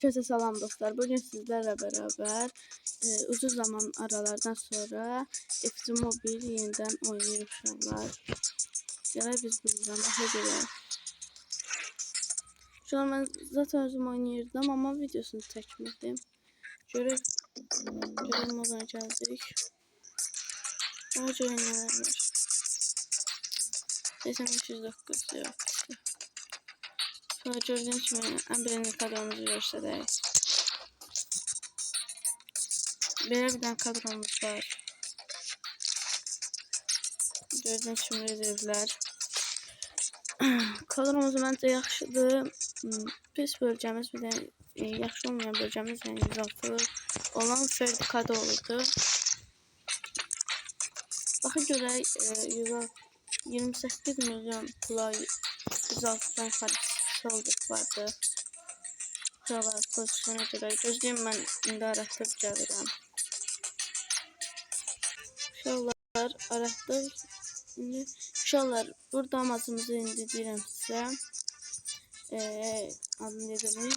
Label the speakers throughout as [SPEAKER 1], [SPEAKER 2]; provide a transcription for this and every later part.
[SPEAKER 1] Herkese salam dostlar. Bugün sizlerle beraber uzun zaman aralardan sonra FC Mobile yeniden oynayırlar. Gələk biz buradan daha görək. Şu an ben zaten özüm oynayırdım ama videosunu çəkmirdim. Görək oradan gəldik. Ona görə nələr var. 8509 yok. Sonra gördüğünüz kimi ən birinci kadromuzu göstərək. Belə bir dənə kadromuz var. Gördüyünüz kimi rezervlər. Kadromuz məncə yaxşıdır. Pis bölgəmiz bir də yaxşı olmayan bölgəmiz yəni 106 olan Ferdi Kadıoğlu'dur. Baxın görək 28 milyon pula 106'dan Soldik vardı. Şuralar pozisyona görə gözləyim, mən indi araşdırıb gəlirəm. Şuralar araşdır. Şuralar burada amacımızı indi deyirəm sizə. Adını dedim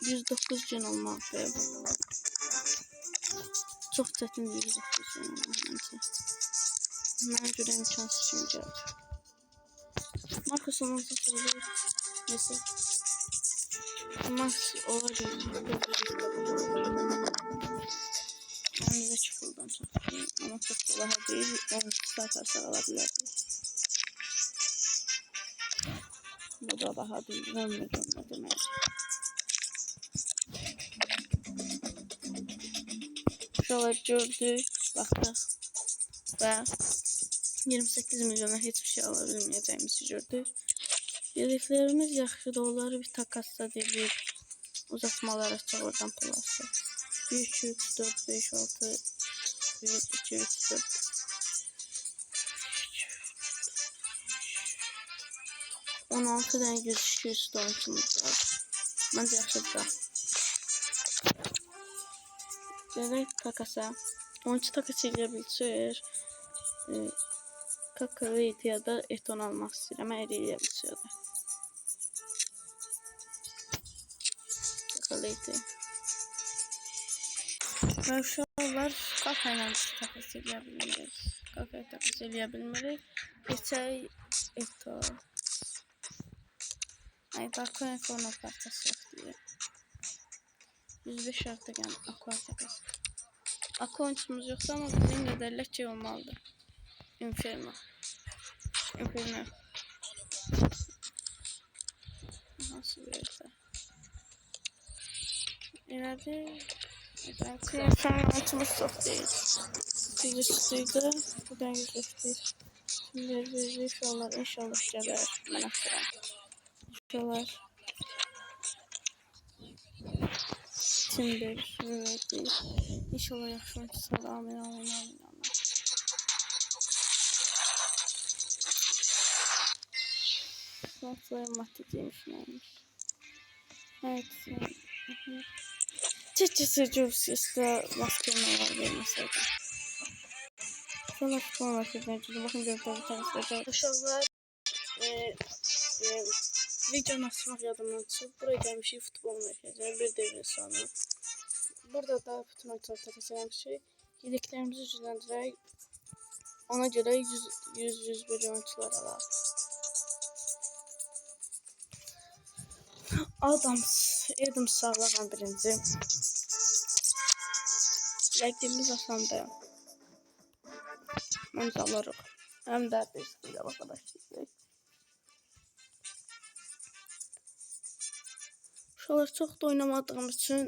[SPEAKER 1] 109 gün olmalıdır. Çox çətin 109 gün olmalıdır. Mənə görə imkansız gün gəlir. Marcus Alonso olur. Neyse. Max olacaq. Önümüze çıkıldan çok iyi. Ama çok da daha değil. 10 saat alabilirdi. Bu da daha değil. 10 milyon demek. Şuralar gördük. Baktık. Ve 28 milyona hiçbir şey alabilmeyeceğimizi gördük. Yedeklerimiz yaxşıdır. Onları bir takasla deyip uzatmalar açacaq oradan pulası. 1, 3, 4, 5, 6, 1, 2, 3, 4. On altı tane 100 donutumuz var. Bence yaxşıdır. Gələk takasa. 12 takas eləyə bilsək, Kakarite ya da Eton almaq istəyirəm. Eləyə bilsək. Kakarite. Və uşaqlar Kaka ilə takas eləyə bilmirik. Kaka ilə takas eləyə bilmirik. Keçək Eto. Ay Bako Inferno partası yoxdur. 105 artıq yəni Aqua takas. Aqua oyuncumuz yoxsa amma bizim qədərlə şey olmalıdır. Inferno. Nasıl versə? Elədi. Inferno oyuncumuz çox deyil. 100'lüydü. Buradan 105'dir. Şimdi bir inşallah gələr. Mən atıram. İnşallah. Timber. İnşallah yaxşı oyuncusu. Amin. Nasıl maddeymiş neymiş. Evet. Çeçesi Jobs'da maskemalar vermeseydi. Sonra futbol maskemalar bakın gördüğünüz tanıştıracağım. Uşaqlar video açmaq yadımdan çıxıb. Buraya gəlmişik futbol maskemalar bir devre sonra. Burada da futbol maskemalar eləmişik. Yedeklərimizi gücləndirək. Ona görə 100 oyuncular alaq. Adam sağlayan birinci. Rəqibimiz asandır. Məncə alırıq. Həm də bir arkadaşlar. Uşaqlar çox da oynamadığım üçün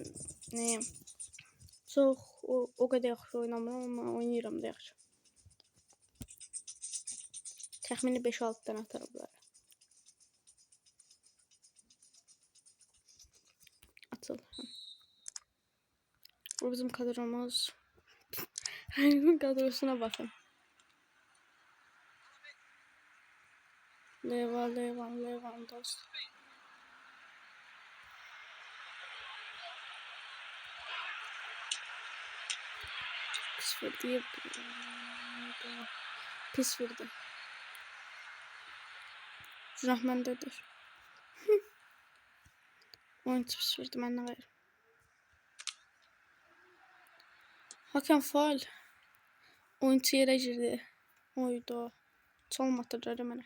[SPEAKER 1] çox o qədər yaxşı oynamıram amma oynayıram da yaxşı. Təxmini 5-6 dənə atarım bunları. Atıldı. Bu bizim kadromuz. Hayvanın kadrosuna bakın. Levan dost. Pis vurdu. Rahmandadır. Oyuncu pis vurdu, mən nə qayır. Hakan faal. Oyuncu yere girdi. Oydu. Çalmatırları mənə.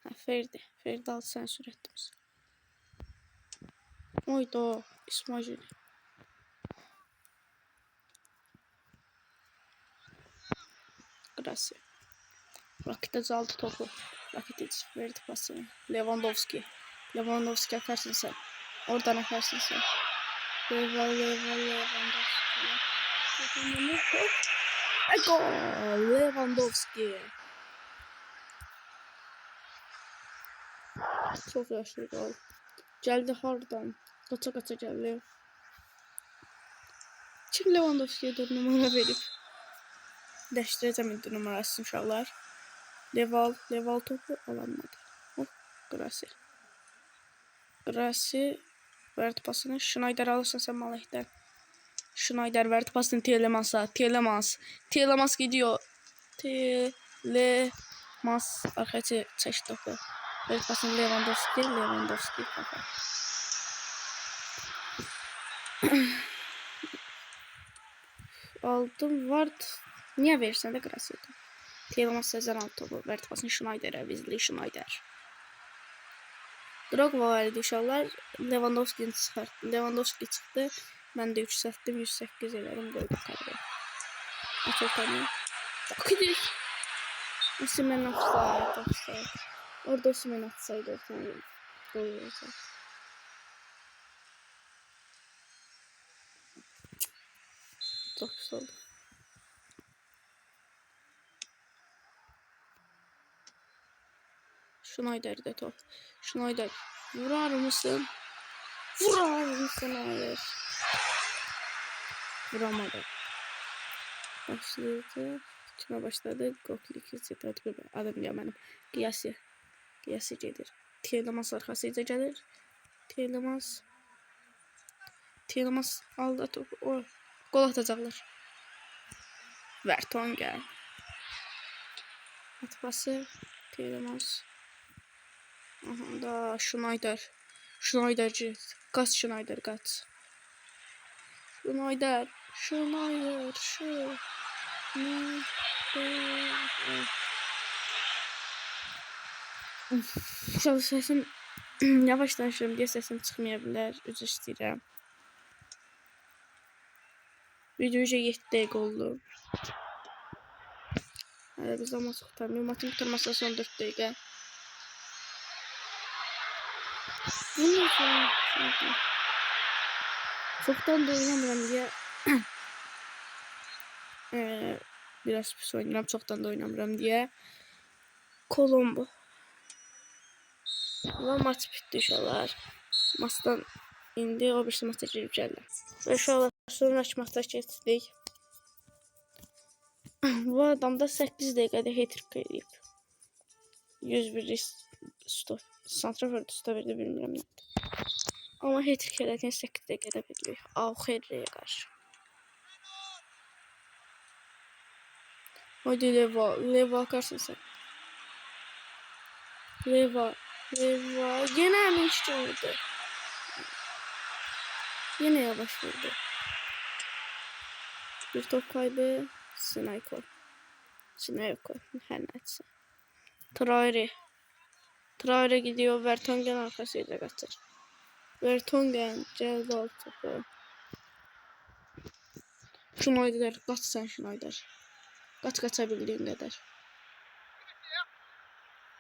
[SPEAKER 1] Ha, Ferdi. Ferdi aldı sən sürətimiz. Oydu. İsmail. Gracia. Rakitic aldı topu. Rakitic verdi pasını. Lewandowski. Lewandowski atarsın sen. Oradan atarsın sen. Lewandowski. Gol! Lewandowski. Çok yaşlı gol. Geldi hardan. Kaça kaça geldi. Kim Lewandowski'ye 4 numara verip değiştireceğim indi numarasını uşaqlar. Leval topu alamadı. Oh, Gracia. Gracia verdi pasını. Schneider alırsan sen Malek'ten. Schneider verdi pasını Tielemanns'a. Tielemans gidiyor. Tielemans arkaya çeşit topu. Verdi pasını Lewandowski kafa. Aldım Ward. Niye verirsen de Gracia. Tielemans Sezen aldı topu. Verdi pasını Schneider'e. Wesley Schneider. Drogba var idi uşaqlar. Lewandowski çıxdı. Mən də 3 sətdim, 108 elədim, qoydum kadroya. Aç ortanı. Rakitic. Osimhen offside. Orada Osimhen atsaydı ortanı gol olacaq. Çok pis oldu. Schneider'de top. Schneider. Vurar mısın? Hayır. Vuramadı. Başladı. Kime başladı? Goklik Citat Grubu. Adım gelmedim. Qiyasi gelir. Tielemans arkasıyla gelir. Tielemans aldı topu. O gol atacaklar. Vertonghen. Atması. Tielemans. Aha da Schneider. Schneiderci. Kaç Schneider kaç. Schneider. Şu an sesim yavaş danışıyorum diye sesim çıkmayabilir. Üzr istəyirəm. Video 7 dəqiqə oldu. Hələ bir zaman kurtarmıyor. Maçın kurtarması son 4 dəqiqə. Bu ne falan? Çoktan da oynamıyorum diye biraz pis oynayıram. Çoktan da oynamıram diye. Colombo. Ve maç bitti uşaqlar. Maçdan indi o birisi maça girib gəldi. Və uşaqlar sonraki maçda keçdik. Bu adam da 8 dəqiqədə hat-trick edib. 101 stop. Santrafor stop verdi bilmirəm nə. Ama hat-trick elədiyin 8 dəqiqədə bilirik. Auxerre'yə qarşı. Hadi Leva akarsın sen. Leva. Yine mi işte oldu? Yine yavaş vurdu. Bir top kaybı. Sinayko. Her neyse. Traore gidiyor. Vertonghen arkasıyla kaçır. Vertonghen geldi alt topu. Schneider. Kaç sen Schneider. Kaçabildiğin kadar.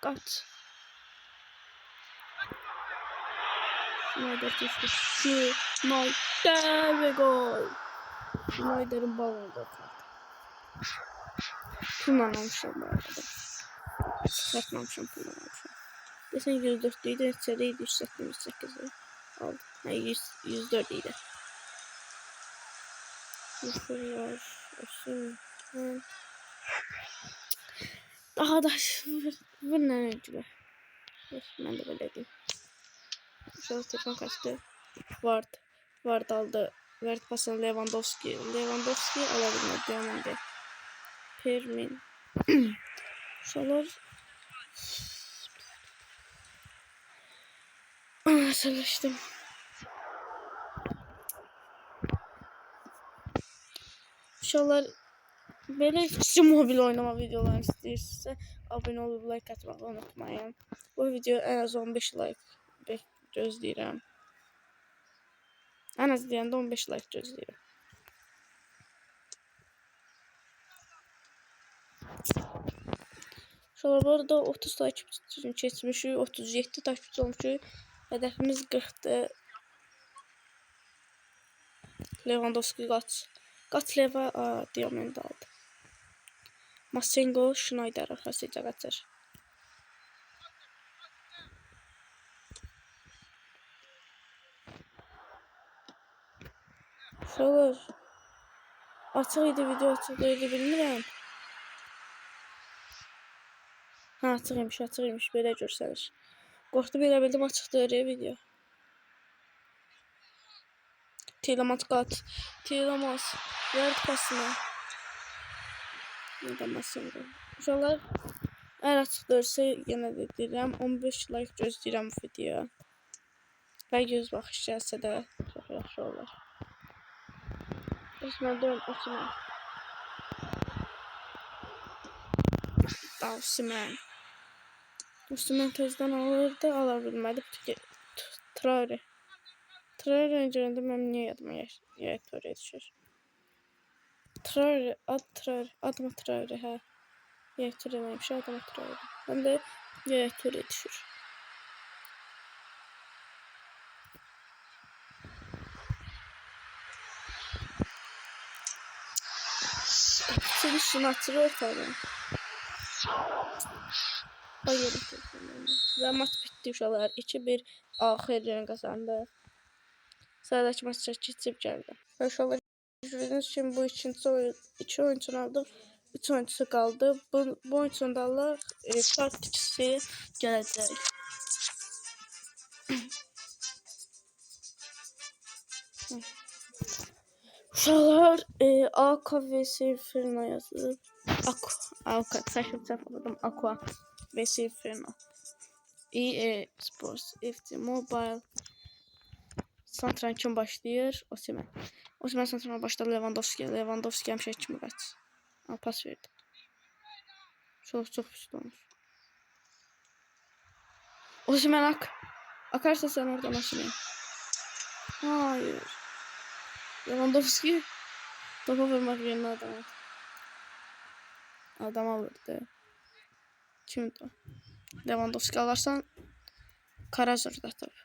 [SPEAKER 1] Kaç. Schneider düştü. Schneider ve gol. Schneider'in balonu da kaldı. Kullanmamışım bu arada. Satmamışım, kullanmamışım. Desen 104 idi, neçədəydi 178 aldı. Ha, 104 idi. Sıfırlar, daha da bu ne öncüler. Ben de böyle diyeyim. Şöyle telefon kaçtı. Ward aldı. Verdi pasını Lewandowski alabilmedi. Devam etti. Permin. Şalar. Çalıştım. İnşallah böyle küçük mobil oynama videolarını istəyirsinizsə abunə olub like atmağı unutmayın. Bu video en az 15 like gözləyirəm. En az deyəndə 15 like gözləyirəm. Sonra bu arada 30 takipçi keçmişik, 37 takipçi olmuşuq. Hədəfimiz 40'dır. Lewandowski kaç leva diamond aldı. Masengo Schneider arkasıyla qaçır. Şolar açıq idi, video açıq idi bilmirəm. Ha, açıq imiş, belə görsəlir. Qorxdu belə bildim, açıqdır video. Tielemans kat. Tielemans. Ver pasını. Neden Masengo? Şolar eğer açıqdırsa yenə də deyirəm 15 like gözləyirəm bu videoya. Və 100 baxış gəlsə də çox yaxşı olar. Osman dön, Osman. Osman tezdən alırdı, ala bilmədi. Traore. Traore öncəndə mənim niyə yadıma Traore düşür? Traore, adıma Traore, hə. Traore neymiş, adıma Traore. Həm də Traore düşür. Seni şunatırı ortadan. Hayır. Ve maç bitti uşaqlar. 2-1 axir qazandı. Sıradakı maça keçib gəldi. Və uşaqlar gördüyünüz kimi bu iki oyuncunu aldım. 3 oyuncusu qaldı. Bu oyuncunu da Allah kart ikisi gələcək. Uşaqlar Aqua vs Inferno yazılır. Aqua təşəkkür Aqua vs Inferno. EA Sports FC Mobile. Santran kim başlayır? Osimhen. Osimhen Santrana başladı. Lewandowski həmişə kimi qaç. Pas verdi. Çox pis olmuş. Osimhen akarsa sən oradan Osimhen. Hayır. Lewandowski topa vurmaq yerinə adama vurdu. Kimdi o? Lewandowski alarsan Karazor'da tabi.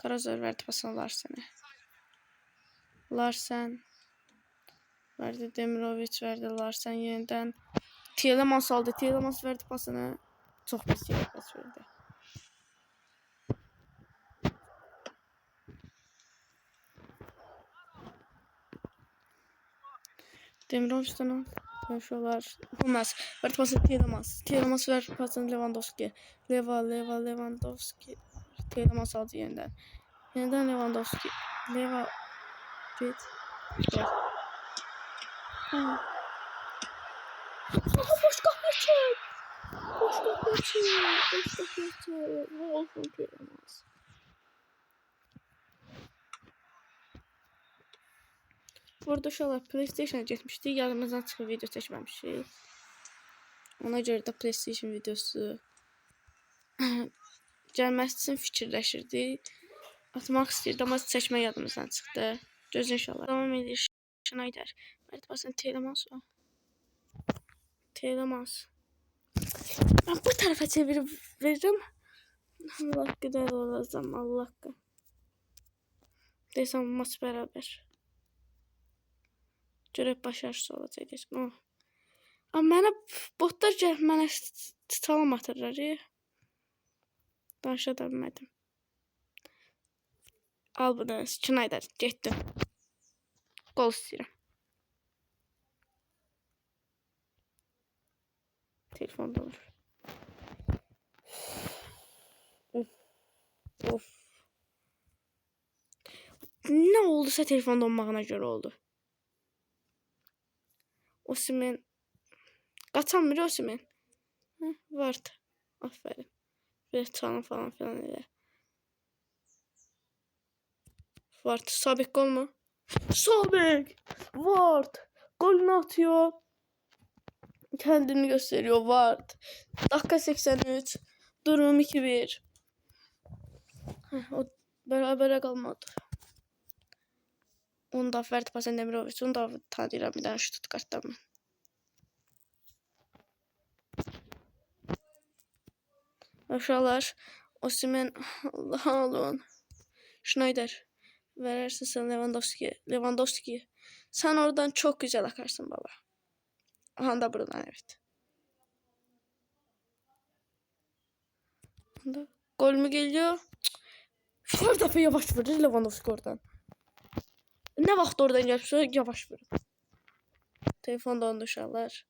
[SPEAKER 1] Karazor verdi pasını Larsen'e. Larsen verdi, Demirovic verdi, Larsen yeniden Tielemans aldı. Tielemans verdi pasını. Çok pis pas verdi. Demirovic'den al. Konuşuyorlar. Olmaz. Verdi pasını Tielemans. Tielemans verdi pasını Lewandowski. Lewandowski. Tielemans aldı yeniden. Yeniden Lewandowski. Git. Boş kapatın. Ne olsun Tielemans. Burada uşaqlar PlayStation getmişdi. Yadımızdan çıxıb video çəkməmişik. Ona görə də PlayStation videosu gəlməsi üçün fikirləşirdik. Atmaq istəyirdi, amma çəkmə yadımızdan çıxdı. Gözün inşallah. Devam edir. Schneider. Verdi pasını Tielemans. Ben bu tarafa çevirip veririm. Allah kadar olacağım. Allah kadar. Desem maç beraber. Görüp başarısı olacak. Amma mənə botlar gəlib mənə tutalım atırlar. Danışa da bilmədim. Al bunu. Schneider. Getdim. Gol istəyirəm. Telefon da olur. Of. Ne oldusa telefon donmağına göre oldu. Osimhen. Kaçan biri Osimhen. Vardı. Aferin. Bir çalım falan filan öyle. Vardı. Sabek gol mu? Sabek. Vard. golünü atıyor. Kendini gösteriyor. Ward. Dakika 83. Durum 2-1. O berabere kalmadı. Onu da Ferdi Pasendemirovic. Onu da tanıyıram bir tane Stuttgart'tan mı? Aşağılar. Osimhen. Allah alın. Schneider. Verirsin sen Lewandowski. Lewandowski. Sen oradan çok güzel akarsın baba. Aha da buradan evet. Gol mü geliyor? Her defa yavaş vurur Lewandowski oradan. Ne vaxt oradan gelip yavaş vurur. Telefon dondu uşaqlar.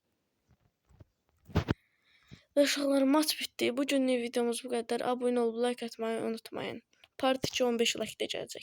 [SPEAKER 1] Ve uşaqlar maç bitti. Bugünlük videomuz bu kadar. Abone olub like atmayı unutmayın. Part 2 15 like gələcək.